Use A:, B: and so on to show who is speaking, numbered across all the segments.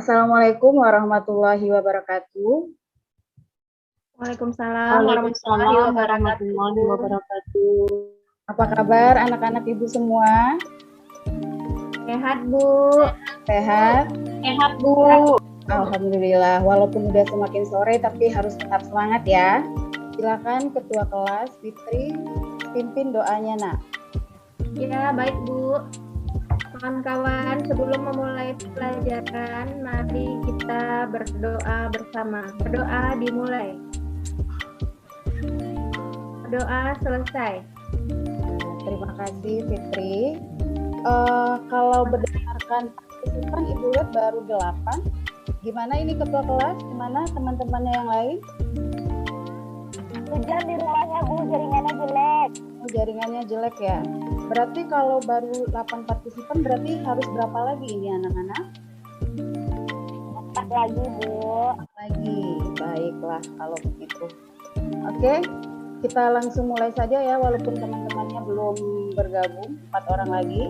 A: Assalamualaikum warahmatullahi wabarakatuh.
B: Waalaikumsalam
C: warahmatullahi wabarakatuh.
A: Apa kabar anak-anak ibu semua?
B: Sehat, Bu.
A: Sehat?
C: Sehat, Bu.
A: Alhamdulillah, walaupun udah semakin sore tapi harus tetap semangat ya. Silakan Ketua Kelas Fitri pimpin doanya, Nak.
B: Ya, baik, Bu. Kawan-kawan, sebelum memulai pelajaran, mari kita berdoa bersama. Berdoa dimulai. Doa selesai.
A: Terima kasih Fitri. Kalau berdasarkan partisipan Ibu lihat baru 8. Gimana ini Ketua Kelas? Gimana teman-temannya yang lain?
C: Hujan di rumahnya, Bu, jaringannya jelek.
A: Oh, jaringannya jelek ya. Berarti kalau baru 8 partisipan berarti harus berapa lagi ini anak-anak?
C: 4 lagi, Bu.
A: 4 lagi. Baiklah kalau begitu. Oke, kita langsung mulai saja ya walaupun teman-temannya belum bergabung. 4 orang lagi.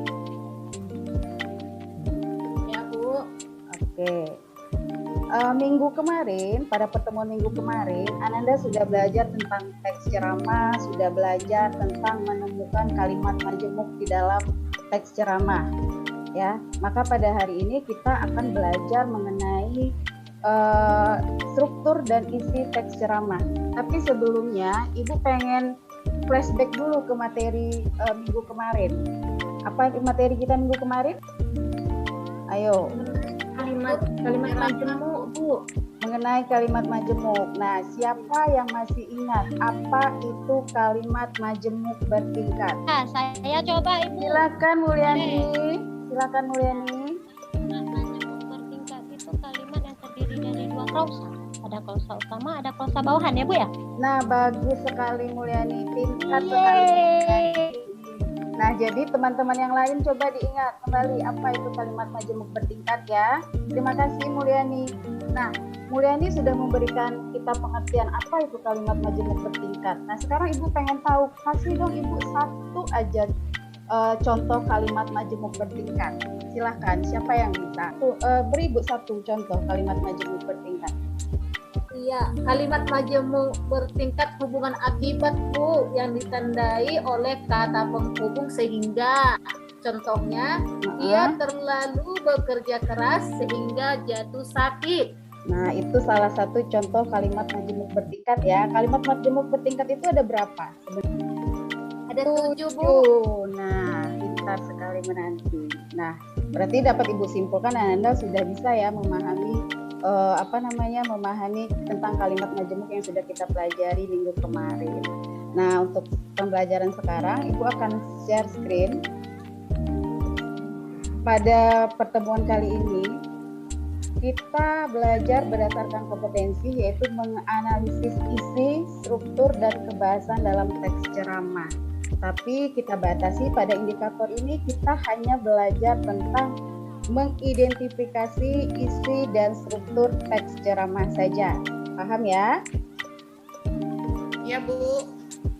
B: Ya, Bu.
A: Oke. Minggu kemarin, pada pertemuan minggu kemarin, Ananda sudah belajar tentang teks ceramah, sudah belajar tentang menemukan kalimat majemuk di dalam teks ceramah. Ya, maka pada hari ini kita akan belajar mengenai struktur dan isi teks ceramah. Tapi sebelumnya, Ibu pengen flashback dulu ke materi minggu kemarin. Apa materi kita minggu kemarin? Ayo.
B: Kalimat majemuk, Bu.
A: Mengenai kalimat majemuk. Nah, siapa yang masih ingat apa itu kalimat majemuk bertingkat?
C: Nah, saya coba, Ibu.
A: Silakan Mulyani. Silakan Mulyani.
C: Majemuk bertingkat itu kalimat yang terdiri dari 2 klausa. Ada klausa utama, ada klausa bawahan ya, Bu ya?
A: Nah, bagus sekali Mulyani. Pintar sekali. Nah, jadi teman-teman yang lain coba diingat kembali apa itu kalimat majemuk bertingkat ya. Terima kasih Mulyani. Nah, Mulyani sudah memberikan kita pengertian apa itu kalimat majemuk bertingkat. Nah, sekarang Ibu pengen tahu, kasih dong Ibu satu aja contoh kalimat majemuk bertingkat. Silahkan, siapa yang bisa? Beri Ibu satu contoh kalimat majemuk bertingkat.
D: Iya, kalimat majemuk bertingkat hubungan akibat, Bu, yang ditandai oleh kata penghubung sehingga contohnya ia terlalu bekerja keras sehingga jatuh sakit.
A: Nah, itu salah satu contoh kalimat majemuk bertingkat ya. Kalimat majemuk bertingkat itu ada berapa?
D: Ada 7, Bu.
A: Nah, pintar sekali menanti. Nah, berarti dapat Ibu simpulkan Anda sudah bisa ya memahami memahami tentang kalimat majemuk yang sudah kita pelajari minggu kemarin. Nah, untuk pembelajaran sekarang, Ibu akan share screen. Pada pertemuan kali ini, kita belajar berdasarkan kompetensi yaitu menganalisis isi, struktur, dan kebahasan dalam teks ceramah. Tapi kita batasi pada indikator ini kita hanya belajar tentang mengidentifikasi isi dan struktur teks ceramah saja. Paham ya?
D: Ya, Bu.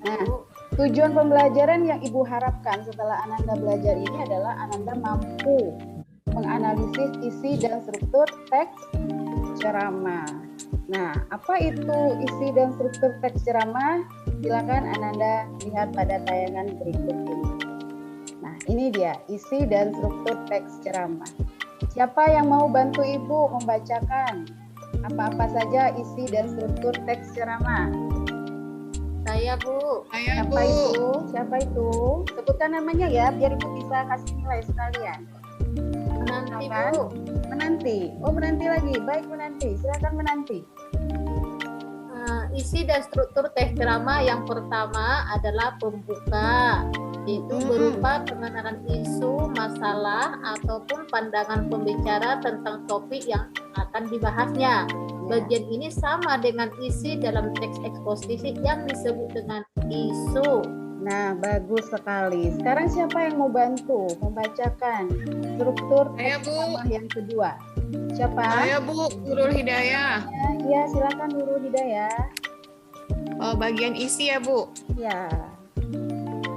A: Nah, tujuan pembelajaran yang Ibu harapkan setelah Ananda belajar ini adalah Ananda mampu menganalisis isi dan struktur teks ceramah. Nah, apa itu isi dan struktur teks ceramah? Silakan Ananda lihat pada tayangan berikut ini. Nah, ini dia isi dan struktur teks ceramah. Siapa yang mau bantu Ibu membacakan apa-apa saja isi dan struktur teks ceramah?
D: Saya, Bu.
A: Siapa itu? Siapa itu? Sebutkan namanya ya, biar Ibu bisa kasih nilai sekalian.
D: Menanti,
A: Silakan.
D: Bu.
A: Menanti. Oh, menanti lagi. Baik, menanti. Silakan menanti.
D: Isi dan struktur teks ceramah yang pertama adalah pembuka, yaitu berupa pengenalan isu, masalah, ataupun pandangan pembicara tentang topik yang akan dibahasnya. Bagian ini sama dengan isi dalam teks eksposisi yang disebut dengan isu.
A: Nah, bagus sekali. Sekarang siapa yang mau bantu membacakan struktur teks ceramah yang kedua? Siapa?
E: Saya, Bu, Nurul Hidayah.
A: Ya, silakan Nurul Hidayah.
E: Bagian isi ya, Bu.
A: Ya.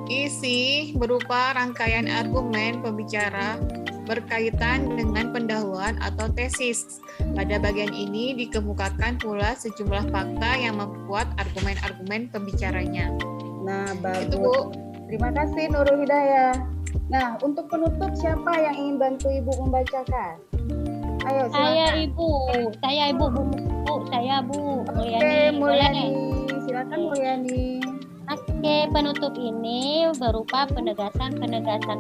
E: Isi berupa rangkaian argumen pembicara berkaitan dengan pendahuluan atau tesis. Pada bagian ini dikemukakan pula sejumlah fakta yang memperkuat argumen-argumen pembicaranya.
A: Nah,
E: Itu, Bu.
A: bagus. Terima kasih Nurul Hidayah. Nah, untuk penutup siapa yang ingin bantu Ibu membacakan? Ayo,
C: Saya
A: silakan.
C: ibu, saya Bu
A: Oke,
C: Mulyani.
A: Mulyani.
C: Boleh?
A: Silakan Mulyani.
C: Oke, penutup ini berupa penegasan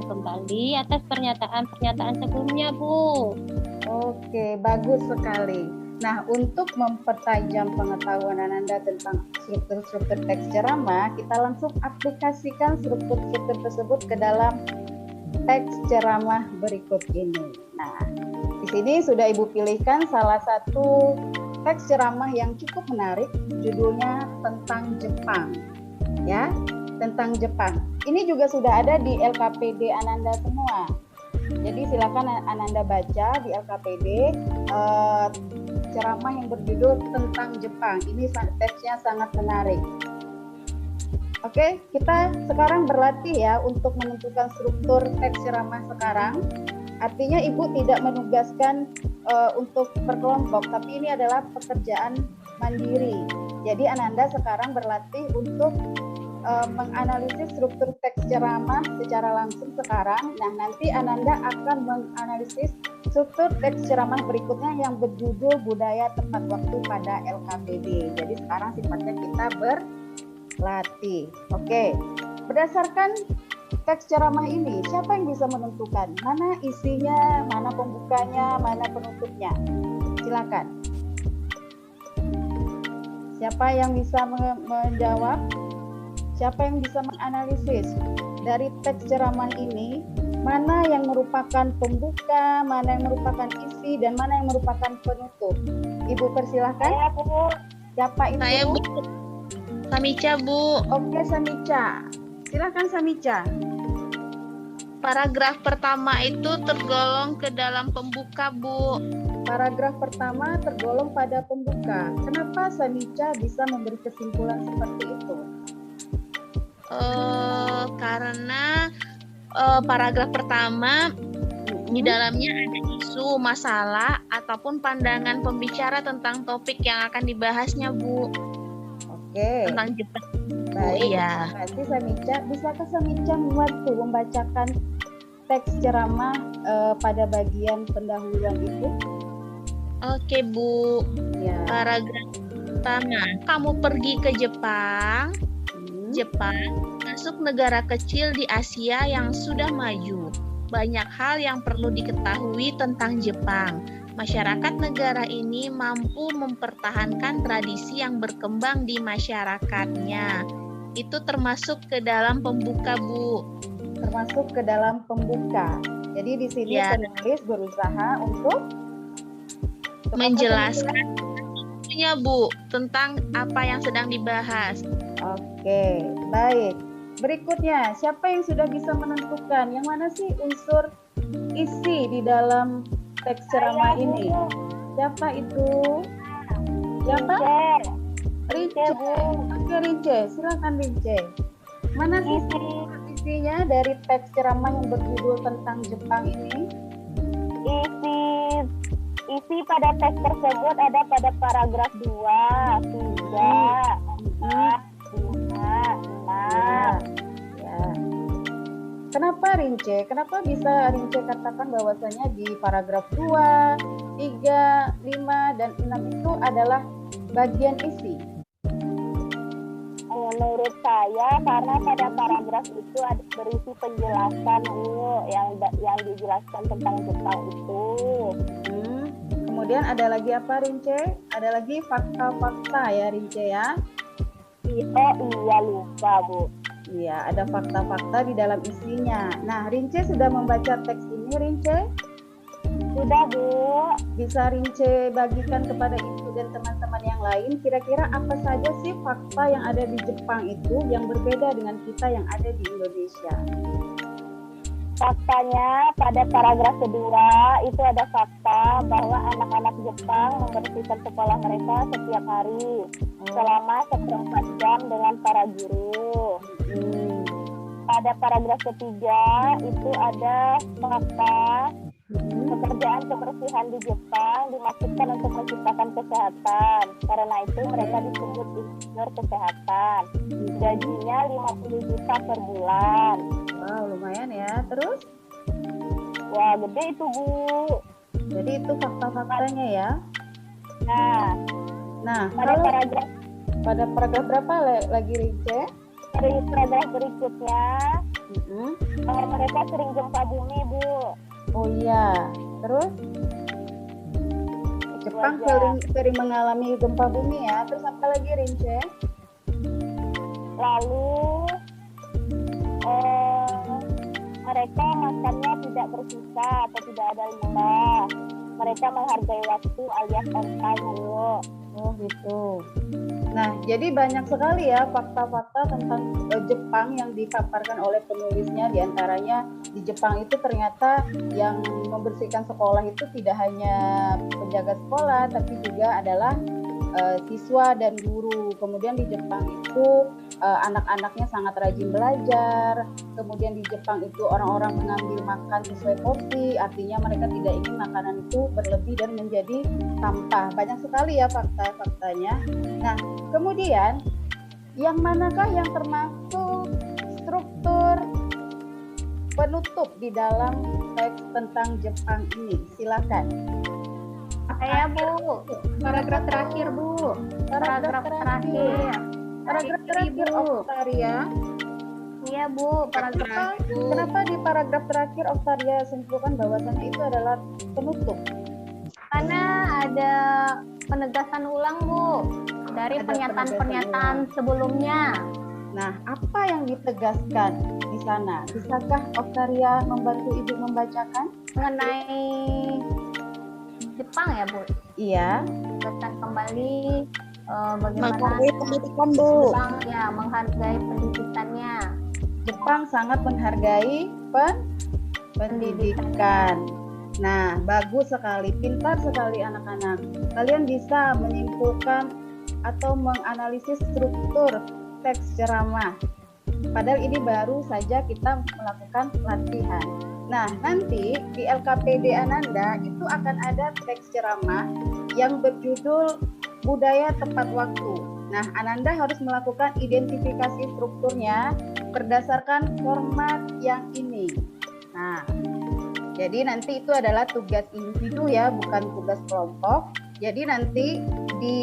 C: kembali atas pernyataan-pernyataan sebelumnya, Bu.
A: Oke, bagus sekali. Nah, untuk mempertajam pengetahuan Ananda tentang struktur-struktur teks ceramah, kita langsung aplikasikan struktur-struktur tersebut ke dalam teks ceramah berikut ini. Nah, di sini sudah Ibu pilihkan salah satu teks ceramah yang cukup menarik, judulnya tentang Jepang. Ya, tentang Jepang. Ini juga sudah ada di LKPD Ananda semua. Jadi silakan Ananda baca di LKPD ceramah yang berjudul tentang Jepang. Ini teksnya sangat menarik. Oke, kita sekarang berlatih ya untuk menentukan struktur teks ceramah sekarang. Artinya Ibu tidak menugaskan untuk berkelompok, tapi ini adalah pekerjaan mandiri. Jadi Ananda sekarang berlatih untuk menganalisis struktur teks ceramah secara langsung sekarang. Nah, nanti Ananda akan menganalisis struktur teks ceramah berikutnya yang berjudul budaya tepat waktu pada LKPD. Jadi sekarang sifatnya kita berlatih. Oke, berdasarkan teks ceramah ini, siapa yang bisa menentukan mana isinya, mana pembukanya, mana penutupnya? Silakan. Siapa yang bisa menjawab? Siapa yang bisa menganalisis dari teks ceramah ini, mana yang merupakan pembuka, mana yang merupakan isi, dan mana yang merupakan penutup? Ibu persilahkan.
B: Saya, Bu.
A: Siapa itu?
E: Saya, Bu. Samica, Bu.
A: Oke, Samica. Silakan Samica.
E: Paragraf pertama itu tergolong ke dalam pembuka, Bu.
A: Paragraf pertama tergolong pada pembuka. Kenapa Samica bisa memberi kesimpulan seperti itu?
E: Karena paragraf pertama di dalamnya ada isu, masalah, ataupun pandangan pembicara tentang topik yang akan dibahasnya, Bu.
A: Oke.
E: Tentang Jepang.
A: Baik,
E: Iya.
A: terima kasih Samica. Bisakah Samica membacakan teks ceramah pada bagian pendahuluan itu?
E: Oke, Bu.
A: Ya.
E: Paragraf pertama, kamu pergi ke Jepang.
A: Hmm.
E: Jepang masuk negara kecil di Asia yang sudah maju. Banyak hal yang perlu diketahui tentang Jepang. Masyarakat negara ini mampu mempertahankan tradisi yang berkembang di masyarakatnya. Itu termasuk ke dalam pembuka, Bu.
A: Termasuk ke dalam pembuka. Jadi di sini
E: Ya.
A: penulis berusaha untuk
E: Menjelaskan itunya, Bu, tentang apa yang sedang dibahas.
A: Oke, baik. Berikutnya, siapa yang sudah bisa menentukan yang mana sih unsur isi di dalam teks ceramah ini? Siapa itu? Siapa? Rince. Oke, Rince. Silakan Rince. Mana sih isinya dari teks ceramah yang berjudul tentang Jepang ini?
B: Isi pada teks tersebut ada pada paragraf 2, 3, 4, 5, 6.
A: Ya. Kenapa Rince? Kenapa bisa Rince katakan bahwasanya di paragraf 2, 3, 5, dan 6 itu adalah bagian isi?
B: Menurut saya karena pada paragraf itu ada berisi penjelasan, Bu, yang dijelaskan tentang Jepang itu.
A: Kemudian ada lagi apa Rince? Ada lagi fakta-fakta ya Rince ya?
B: Oh iya, lupa, Bu.
A: Iya, ada fakta-fakta di dalam isinya. Nah, Rince sudah membaca teks ini, Rince?
B: Sudah, Bu.
A: Bisa Rince bagikan kepada ibu dan teman-teman yang lain, kira-kira apa saja sih fakta yang ada di Jepang itu yang berbeda dengan kita yang ada di Indonesia?
B: Faktanya pada paragraf kedua itu ada fakta bahwa anak-anak Jepang membersihkan sekolah mereka setiap hari selama 1/4 jam dengan para guru. Pada paragraf ketiga itu ada fakta Pekerjaan kebersihan di Jepang dimaksudkan untuk menciptakan kesehatan. Karena itu mereka disebut insinyur kesehatan. Gajinya 50 juta per bulan.
A: Wow, lumayan ya. Terus?
B: Wah, gede itu, Bu.
A: Jadi itu fakta-faktanya ya. Nah,
B: Pada
A: kalau
B: paragraf
A: pada paragraf berapa lagi Rince?
B: berikutnya, mereka sering gempa bumi, Bu.
A: Oh iya. Terus? Jepang
B: aja.
A: sering mengalami gempa bumi ya. Terus apa lagi Rince?
B: Lalu mereka makannya tidak bersisa atau tidak ada limbah. Mereka menghargai waktu alias on time, Bu.
A: Oh gitu. Nah, jadi banyak sekali ya fakta-fakta tentang Jepang yang dipaparkan oleh penulisnya. Di antaranya di Jepang itu ternyata yang membersihkan sekolah itu tidak hanya penjaga sekolah, tapi juga adalah siswa dan guru. Kemudian di Jepang itu anak-anaknya sangat rajin belajar. Kemudian di Jepang itu orang-orang mengambil makan sesuai porsi, artinya mereka tidak ingin makanan itu berlebih dan menjadi sampah. Banyak sekali ya fakta-faktanya. Nah, kemudian yang manakah yang termasuk struktur penutup di dalam teks tentang Jepang ini? Silakan.
C: Saya Bu, paragraf terakhir Bu. Paragraf terakhir.
A: Paragraf terakhir Oktaria.
C: Iya Bu, paragraf
A: Kenapa di paragraf terakhir Oktaria simpulkan bahwasannya itu adalah penutup?
C: karena ada penegasan ulang Bu dari
A: Ada
C: pernyataan-pernyataan sebelumnya.
A: Nah, apa yang ditegaskan di sana? Bisakah Oktaria membantu Ibu membacakan?
C: Mengenai Jepang ya Bu,
A: Iya.
C: tegaskan kembali bagaimana
E: Menghargai pendidikan, Bu.
C: Jepang ya menghargai pendidikannya.
A: Jepang sangat menghargai pendidikan. Nah, bagus sekali, pintar sekali anak-anak. Kalian bisa menyimpulkan atau menganalisis struktur teks ceramah. Padahal ini baru saja kita melakukan latihan. Nah, nanti di LKPD Ananda itu akan ada teks ceramah yang berjudul Budaya Tepat Waktu. Nah, Ananda harus melakukan identifikasi strukturnya berdasarkan format yang ini. Nah, jadi nanti itu adalah tugas individu ya, bukan tugas kelompok. Jadi nanti di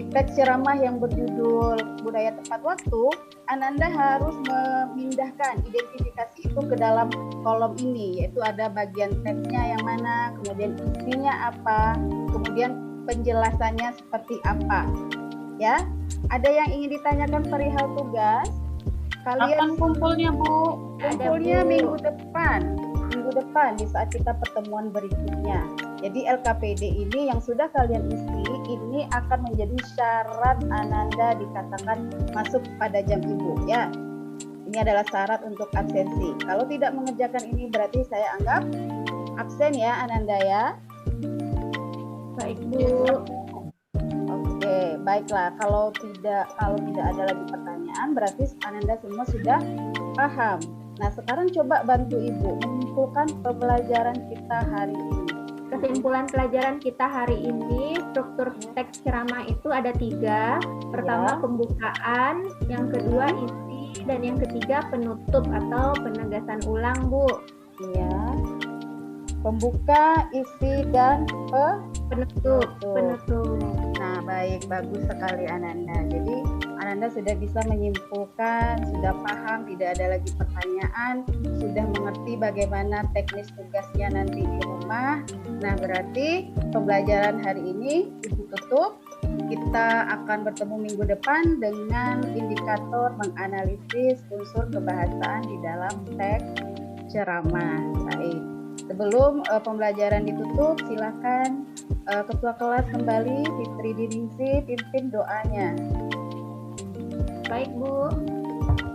A: teks ceramah yang berjudul Budaya Tepat Waktu, Ananda harus memindahkan identifikasi itu ke dalam kolom ini, yaitu ada bagian teksnya yang mana, kemudian isinya apa, kemudian penjelasannya seperti apa. Ya, ada yang ingin ditanyakan perihal tugas? Kalian
D: kumpulnya Bu?
A: kumpulnya minggu depan di saat kita pertemuan berikutnya. Jadi LKPD ini yang sudah kalian isi ini akan menjadi syarat Ananda dikatakan masuk pada jam ibu ya. Ini adalah syarat untuk absensi. Kalau tidak mengerjakan ini berarti saya anggap absen ya Ananda ya.
C: Baik Bu.
A: Oke, baiklah. Kalau tidak ada lagi pertanyaan berarti Ananda semua sudah paham. Nah, sekarang coba bantu Ibu menyimpulkan pembelajaran kita hari ini.
C: Kesimpulan pelajaran kita hari ini, struktur teks ceramah itu ada 3. Pertama
A: Ya.
C: pembukaan, yang kedua isi, dan yang ketiga penutup atau penegasan ulang Bu.
A: Iya. Pembuka, isi, dan
C: Penutup.
A: Nah, baik, bagus sekali Ananda. Jadi Ananda sudah bisa menyimpulkan, sudah paham, tidak ada lagi pertanyaan, sudah mengerti bagaimana teknis tugasnya nanti di rumah. Nah, berarti pembelajaran hari ini Ibu tutup. Kita akan bertemu minggu depan dengan indikator menganalisis unsur kebahasaan di dalam teks ceramah. Baik. Sebelum pembelajaran ditutup, silakan Ketua kelas kembali, Fitri Diningsih, pimpin doanya.
C: Baik Bu,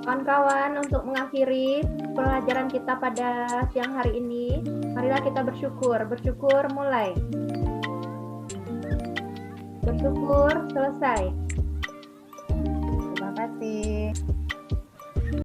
C: kawan-kawan, untuk mengakhiri pelajaran kita pada siang hari ini, marilah kita bersyukur. Bersyukur mulai. Bersyukur selesai.
A: Terima kasih.